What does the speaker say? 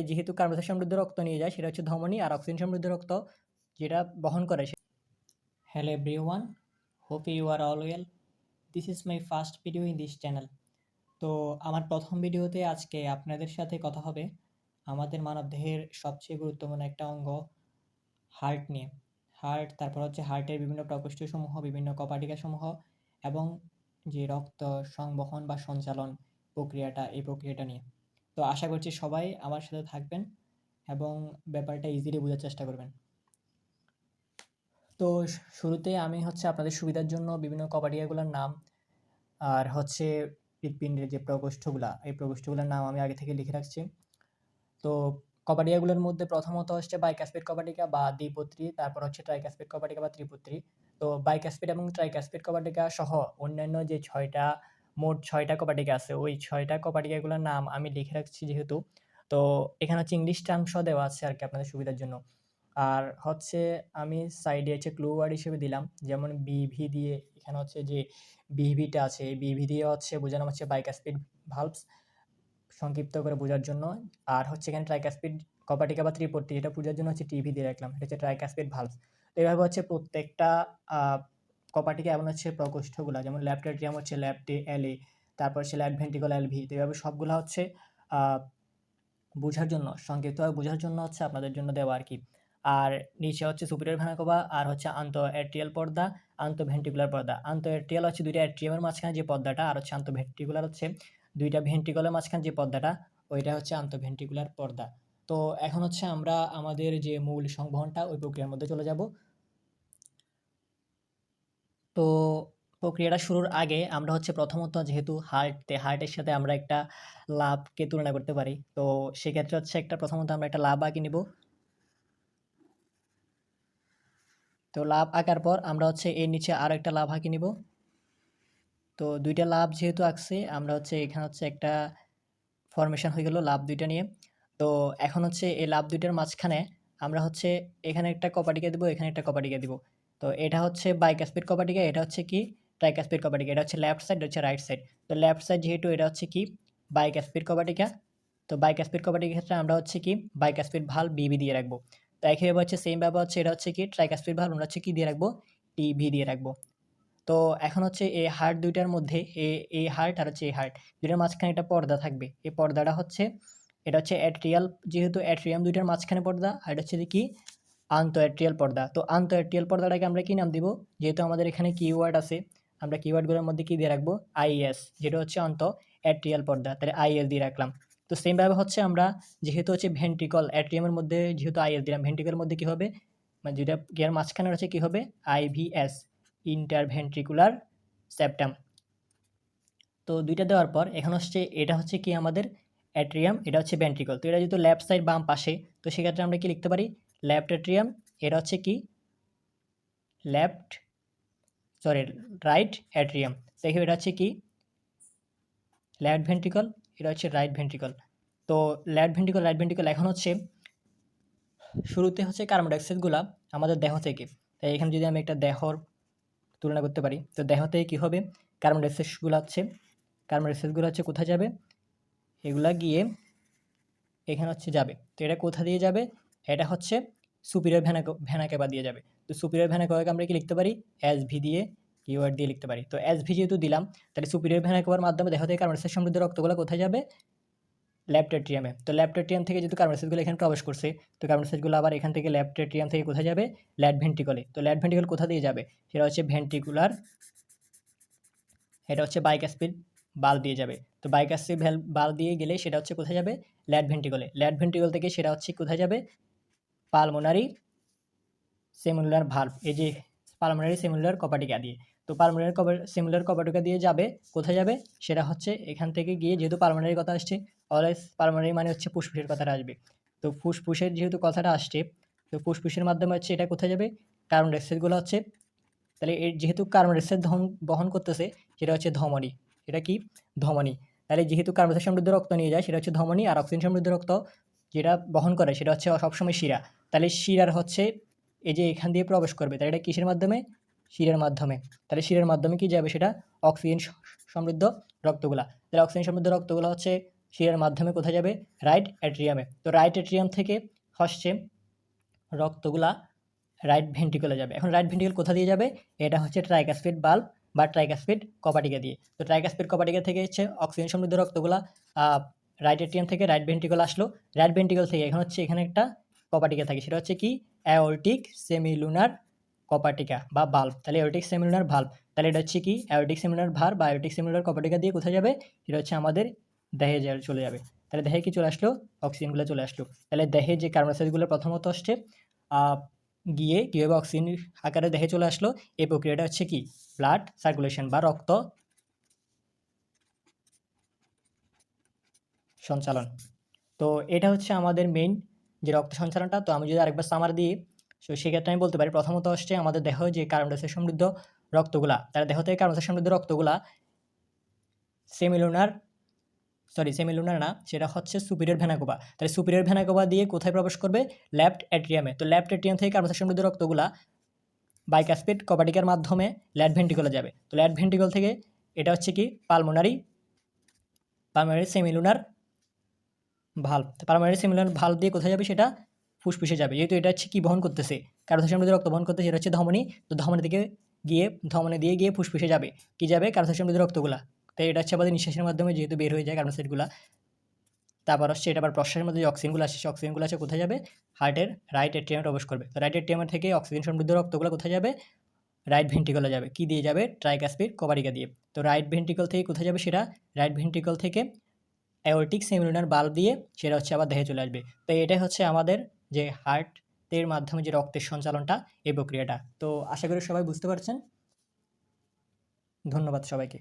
যেহেতু কার্বন সমৃদ্ধ রক্ত নিয়ে যায় সেটা হচ্ছে ধমনী, আর অক্সিজেন সমৃদ্ধ রক্ত যেটা বহন করে। Hello everyone, hope you are all well. This is my first video in this channel. তো আমার প্রথম ভিডিওতে আজকে আপনাদের সাথে কথা হবে আমাদের মানবদেহের সবচেয়ে গুরুত্বপূর্ণ একটা অঙ্গ হার্ট নিয়ে। হার্ট, তারপর হচ্ছে হার্টের বিভিন্ন প্রকোষ্ঠসমূহ, বিভিন্ন কপাটিকাসমূহ এবং যে রক্ত সংবহন বা সঞ্চালন এই প্রক্রিয়াটা নিয়ে। তো আশা করছি সবাই আমার সাথে থাকবেন এবং ব্যাপারটা ইজিলি বোঝার চেষ্টা করবেন। তো শুরুতে আমি হচ্ছে আপনাদের সুবিধার জন্য বিভিন্ন কপাটিকাগুলোর নাম আর হচ্ছে হৃৎপিণ্ডের যে এই প্রকোষ্ঠগুলোর নাম আমি আগে থেকে লিখে রাখছি। তো কপাটিকাগুলোর মধ্যে প্রথমত হচ্ছে বাইকাস্পিড কপাটিকা বা দ্বিপত্রী, তারপর হচ্ছে ট্রাইকাস্পিড কপাটিকা বা ত্রিপত্রী। তো বাইকাস্পিড এবং ট্রাইকাস্পিড কপাটিকা সহ অন্যান্য যে মোট ছয়টা কপাটিকা আছে, ওই ছয়টা কপাটিকাগুলোর নাম আমি লিখে রাখছি যেহেতু। তো এখানে হচ্ছে ইংলিশ টার্ম সহ দেওয়া আছে আর কি আপনাদের সুবিধার জন্য। আর হচ্ছে আমি সাইডে হচ্ছে ক্লু ওয়ার্ড হিসেবে দিলাম, যেমন বিভি দিয়ে এখানে হচ্ছে যে বিভিটা আছে, এই বিভি দিয়ে হচ্ছে বোঝানো হচ্ছে বাইকাস্পিড ভালভস, সংক্ষিপ্ত করে বোঝার জন্য। আর হচ্ছে এখানে ট্রাইকাস্পিড কপাটিকা বা ত্রিপত্রী, যেটা বোঝার জন্য হচ্ছে টিভি দিয়ে রাখলাম, এটা হচ্ছে ট্রাইকাস্পিড ভালভস। তো এইভাবে হচ্ছে প্রত্যেকটা কপাটিকা এবং হচ্ছে প্রকোষ্ঠগুলা, যেমন লেফট এট্রিয়াম হচ্ছে লেফট এল এ, তারপর হচ্ছে লেফট ভেন্ট্রিকল এল ভি। তো এইভাবে সবগুলো হচ্ছে বোঝার জন্য, সংক্ষিপ্তভাবে বোঝার জন্য হচ্ছে আপনাদের জন্য দেওয়া আর কি। আর নিচে হচ্ছে সুপিরিয়র ভেনা কবা আর হচ্ছে আন্তঃএট্রিয়াল পর্দা, আন্তঃভেন্ট্রিকুলার পর্দা। আন্তঃএট্রিয়াল হচ্ছে দুইটা অ্যাট্রিয়ামের মাঝখানে যে পর্দাটা, আর হচ্ছে আন্তঃভেন্ট্রিকুলার হচ্ছে দুইটা ভেন্ট্রিকলের মাঝখানে যে পর্দাটা, ওইটা হচ্ছে আন্তঃভেন্ট্রিকুলার পর্দা। তো এখন হচ্ছে আমরা আমাদের যে মূল সংবহনটা ওই প্রক্রিয়ার মধ্যে চলে যাব। তো প্রক্রিয়াটা শুরুর আগে আমরা হচ্ছে প্রথমত যেহেতু হার্টের সাথে আমরা একটা লাভকে তুলনা করতে পারি, তো সেক্ষেত্রে হচ্ছে প্রথমত আমরা একটা লাভ আঁকি নিব। তো লাভ আঁকার পর আমরা হচ্ছে এর নিচে আরও একটা লাভ আঁকি নিব। তো দুইটা লাভ যেহেতু আঁকছি, আমরা হচ্ছে এখানে হচ্ছে একটা ফরমেশন হয়ে গেল লাভ দুইটা নিয়ে। তো এখন হচ্ছে এই লাভ দুইটার মাঝখানে আমরা হচ্ছে এখানে একটা কপাটিকা দিব, এখানে একটা কপাটিকা দিব। তো এটা হচ্ছে বাইকাস্পিড কপাটিকা, এটা হচ্ছে কি ট্রাইকাস্পিড কপাটিকা। এটা হচ্ছে লেফট সাইড, এটা হচ্ছে রাইট সাইড। তো লেফট সাইড যেহেতু এটা হচ্ছে কি বাইকাস্পিড কপাটিকা, তো বাইকাস্পিড কপাটিকার ক্ষেত্রে আমরা হচ্ছে কি বাইকাস্পিড ভালভ বিবি দিয়ে রাখবো। তো একইভাবে হচ্ছে সেম ভাবে হচ্ছে এটা হচ্ছে কি ট্রাইকাস্পিড ভালভ আমরা হচ্ছে কি দিয়ে রাখবো, টিভি দিয়ে রাখবো। তো এখন হচ্ছে এই হার্ট দুইটার মধ্যে এই হার্ট আর হচ্ছে এই হার্ট দুইটার মাঝখানে একটা পর্দা থাকবে। এই পর্দাটা হচ্ছে এটা হচ্ছে অ্যাট্রিয়াল, যেহেতু অ্যাট্রিয়াম দুইটার মাঝখানে পর্দা, আর এটা হচ্ছে কি আন্তঃঅ্যাট্রিয়াল পর্দা। তো আন্তঃঅ্যাট্রিয়াল পর্দাটাকে আমরা কি নাম দিব, যেহেতু আমাদের এখানে কিওয়ার্ড আছে, আমরা কিওয়ার্ডগুলোর মধ্যে কি দিয়ে রাখবো, আইএস, যেটা হচ্ছে অ্যাট্রিয়াল পর্দা, তাহলে আইএস দিয়ে রাখলাম। তো সেমভাবে হচ্ছে আমরা যেহেতু হচ্ছে ভেন্ট্রিকল, অ্যাট্রিয়ামের মধ্যে যেহেতু আইএস দিলাম, ভেন্ট্রিকলের মধ্যে কি হবে, মানে যেটা গিয়ার মাঝখানে রয়েছে কি হবে, আইভিএস, ইন্টারভেন্ট্রিকুলার সেপ্টাম। তো দুইটা দেওয়ার পর এখন হচ্ছে এটা হচ্ছে কি আমাদের অ্যাট্রিয়াম, এটা হচ্ছে ভেন্ট্রিকল। তো এটা যেহেতু লেফট সাইড বাম পাশে, তো সেক্ষেত্রে আমরা কি লিখতে পারি, লেফট অ্যাট্রিয়াম, এটা হচ্ছে কি লেফট সরি রাইট অ্যাট্রিয়াম। দেখো এটা হচ্ছে কি লেফট ভেন্ট্রিকল, এটা হচ্ছে রাইট ভেন্ট্রিকল। তো লেফট ভেন্ট্রিকল রাইট ভেন্ট্রিকল এখন হচ্ছে শুরুতে হচ্ছে কার্বন ডাইঅক্সাইডগুলো আমাদের দেহ থেকে। তাই এখানে যদি আমি একটা দেহর তুলনা করতে পারি, তো দেহ থেকে কী হবে, কার্বন ডাইঅক্সাইডগুলো হচ্ছে কোথায় যাবে, এগুলা গিয়ে এখানে হচ্ছে যাবে। তো এটা কোথা দিয়ে যাবে, এটা হচ্ছে সুপিরিয়র ভেনা ক্যাভা দিয়ে যাবে। তো সুপিরিয়র ভেনা ক্যাভাকে আমরা কি লিখতে পারি, এস ভি দিয়ে কিওয়ার্ড দিয়ে লিখতে পারি। তো এস ভি যেহেতু দিলাম, তাহলে সুপিরিয়র ভেনা ক্যাভার মাধ্যমে দেহ থেকে কার্বন ডাইঅক্সাইড সমৃদ্ধ রক্তগুলো কোথায় যাবে, লেফট এট্রিয়ামে। তো লেফট এট্রিয়াম থেকে যেহেতু কার্বন ডাইঅক্সাইডগুলো এখানে প্রবেশ করছে, তো কার্বন ডাইঅক্সাইডগুলো আবার এখান থেকে লেফট এট্রিয়াম থেকে কোথায় যাবে, লেফট ভেন্ট্রিকলে। তো লেফট ভেন্ট্রিকল কোথা দিয়ে যাবে, সেটা হচ্ছে ভেন্ট্রিকুলার, এটা হচ্ছে বাইকাস্পিড বাল্ব দিয়ে যাবে। তো বাইকাস্পিড বাল্ব দিয়ে গেলে সেটা হচ্ছে কোথায় যাবে, লেফট ভেন্ট্রিকলে। লেফট ভেন্ট্রিকল থেকে সেটা হচ্ছে কোথায় যাবে, পালমোনারি সেমুলার ভাল্ব, এই যে পালমোনারি সেমুলার কপাটিকা দিয়ে। তো পালমোনারি সেমুলার কপাটিকা দিয়ে যাবে, কোথায় যাবে, সেটা হচ্ছে এখান থেকে গিয়ে, যেহেতু পালমোনারির কথা আসছে, অলওয়েজ পালমোনারি মানে হচ্ছে ফুসফুসের কথাটা আসবে। তো ফুসফুসের যেহেতু কথাটা আসছে, তো ফুসফুসের মাধ্যমে হচ্ছে এটা কোথায় যাবে, কার্বন ডাইঅক্সাইডগুলো হচ্ছে, তাহলে এর যেহেতু কার্বন ডাইঅক্সাইড বহন করতেছে, সেটা হচ্ছে ধমনী। এটা কি ধমনী। তাহলে যেহেতু কার্বন ডাইঅক্সাইড সমৃদ্ধ রক্ত নিয়ে যায়, সেটা হচ্ছে ধমনী, আর অক্সিজেন সমৃদ্ধ রক্ত যেটা বহন করে সেটা হচ্ছে সবসময় শিরা। তাহলে শিরার হচ্ছে এই যে এখান দিয়ে প্রবেশ করবে, তাহলে এটা কিসের মাধ্যমে, শিরার মাধ্যমে। তাহলে শিরার মাধ্যমে কি যাবে, সেটা অক্সিজেন সমৃদ্ধ রক্তগুলা। তাহলে অক্সিজেন সমৃদ্ধ রক্তগুলো হচ্ছে শিরার মাধ্যমে কোথায় যাবে? রাইট অ্যাট্রিয়ামে। তো রাইট অ্যাট্রিয়াম থেকে হচ্ছে রক্তগুলা রাইট ভেন্ট্রিকলে যাবে। এখন রাইট ভেন্ট্রিকল কোথা দিয়ে যাবে? এটা হচ্ছে ট্রাইকাসপিড বাল্ব বা ট্রাইকাসপিড কপাটিকা দিয়ে। তো ট্রাইকাসপিড কপাটিকা থেকে হচ্ছে অক্সিজেন সমৃদ্ধ রক্তগুলা রাইট এট্রিয়াম থেকে রাইট ভেন্ট্রিকল আসলো। রাইট ভেন্ট্রিকল থেকে এখন হচ্ছে এখানে একটা কপাটিকা থাকে, সেটা হচ্ছে কি? অ্যাওর্টিক সেমিলুনার কপাটিকা বা বাল্ব। তাহলে অ্যাওর্টিক সেমিলুনার ভাল্ব, তাহলে এটা হচ্ছে কি? অ্যাওর্টিক সেমিলুনার ভাল্ব বা অ্যাওর্টিক সেমিলুনার কপাটিকা দিয়ে কোথায় যাবে? এটা হচ্ছে আমাদের দেহে চলে যাবে। তাহলে দেহে কি চলে আসলো? অক্সিজেনগুলো চলে আসলো। তাহলে দেহে যে কার্বন প্রথমত আসছে গিয়ে কীভাবে অক্সিজেন আকারে দেহে চলে আসলো, এই প্রক্রিয়াটা হচ্ছে কি? ব্লাড সার্কুলেশন বা রক্ত সঞ্চালন। তো এটা হচ্ছে আমাদের মেইন যে রক্ত সঞ্চালনটা। তো আমি যদি আরেকবার সামার দিই, তো সেক্ষেত্রে আমি বলতে পারি প্রথমত আসছে আমাদের দেহ যে কার্বন ডাইঅক্সাইড সমৃদ্ধ রক্তগুলা, তার দেহ থেকে কার্বন ডাইঅক্সাইড সমৃদ্ধ রক্তগুলা সেমিলুনার না, সেটা হচ্ছে সুপিরিয়র ভেনা কাভা। তাহলে সুপিরিয়র ভেনা কাভা দিয়ে কোথায় প্রবেশ করবে? লেফট অ্যাট্রিয়ামে। তো লেফট অ্যাট্রিয়াম থেকে কার্বন ডাইঅক্সাইড সমৃদ্ধ রক্তগুলা বাইকাসপিড কপাটিকার মাধ্যমে লেফট ভেন্ট্রিকলে যাবে। তো লেফট ভেন্ট্রিকল থেকে এটা হচ্ছে কি? Pulmonary semilunar valve. Pulmonary semilunar valve দিয়ে কোথায় যাবে? সেটা ফুসফুসে যাবে। যেহেতু এটা হচ্ছে কি বহন করতেছে? কার্বন ডাইঅক্সাইড সমৃদ্ধ রক্ত বহন করতেছে, এটা হচ্ছে ধমনী। তো ধমনী থেকে ধমনী দিয়ে গিয়ে ফুসফুসে যাবে। কি যাবে? কার্বন ডাইঅক্সাইড সমৃদ্ধ রক্তগুলা। তো এটা হচ্ছে আমাদের নিঃশ্বাসের মাধ্যমে যেহেতু বের হয়ে যায় কার্বন ডাইঅক্সাইডগুলা। তারপর হচ্ছে এটা আবার প্রশ্বাসের মধ্যে যে অক্সিজেনগুলো আসে, সেই অক্সিজেনগুলো আছে কোথায় যাবে? হার্টের রাইট অ্যাট্রিয়ামে প্রবেশ করবে। তো রাইট অ্যাট্রিয়াম থেকে অক্সিজেন সমৃদ্ধ রক্তগুলো কোথায় যাবে? রাইট ভেন্ট্রিকলে যাবে। কি দিয়ে যাবে? ট্রাইকাসপিড কপাটিকা দিয়ে। তো রাইট ভেন্ট্রিকল থেকে কোথায় যাবে সেটা? রাইট ভেন্ট্রিকল থেকে অ্যাওর্টিক সেমিলুনার বাল্ব দিয়ে সেটা হচ্ছে আবার দেহে চলে আসবে। তো এটাই হচ্ছে আমাদের যে হার্টের মাধ্যমে যে রক্তের সঞ্চালনটা, এই প্রক্রিয়াটা। তো আশা করি সবাই বুঝতে পারছেন। ধন্যবাদ সবাইকে।